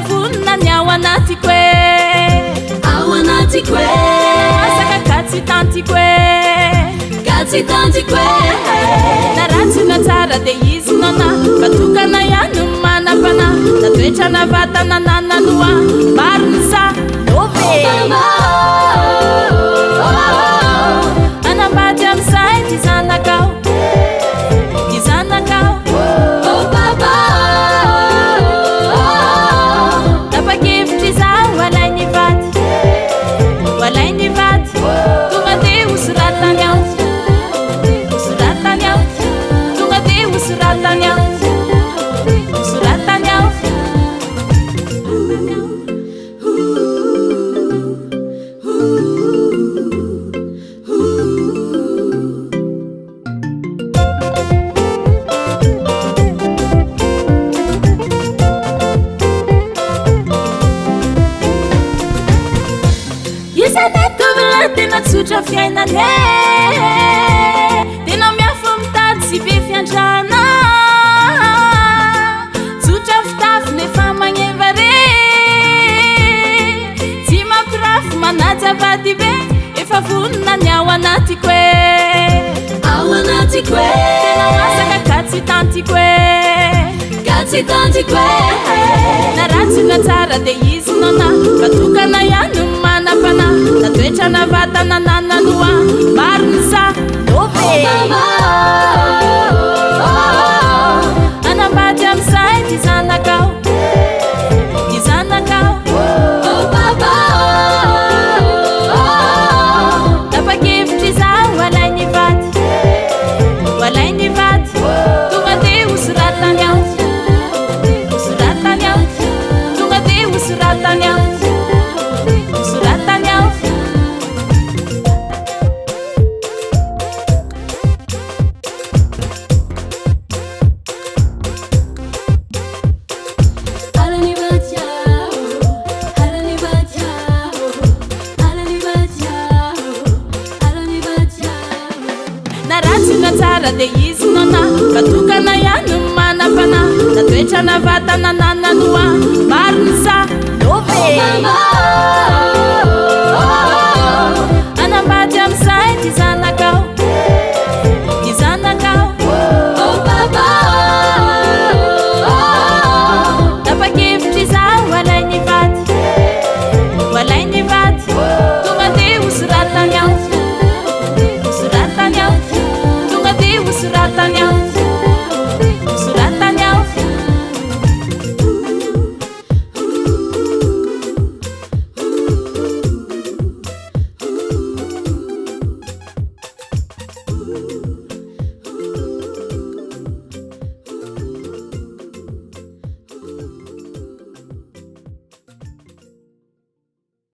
vonina ny ao anatiko e ao anatiko e masaka gatsitantiko e gatsitantiko e na ratsina tsara de izy nona fatokana ihany manapana na toetrana vatana nananoa mariny sa ove anambady am'zay ty zanakao ty zanakao oh baba tapakevitry zaho alainy vady tonga de hosoratany ao hosoratany ao tonga de hosoratany ao hosoratany ao tena tsotra fiainany tena miafo mitady sy be fiandrana tsotra fitafy nefa magneva re tsy mampirafy manaja vady be efa vonina ny ao anatiko e ao anatiko e tena masaka gatsitantiko e gatsitantiko e na ratsina tsara de izy nona fatokana ihany manapana na toetrana vatana nananoa mariny sa ove anambady am'zay ty zanakao ty zanakao oh baba tapakevitry zaho alainy vady tonga de hosoratany ao hosoratany ao tonga de hosoratany ao hosoratany ao na ratsina tsara de izy nona fatokana ihany manapana na toetrana vatana nananoa mariny sa ove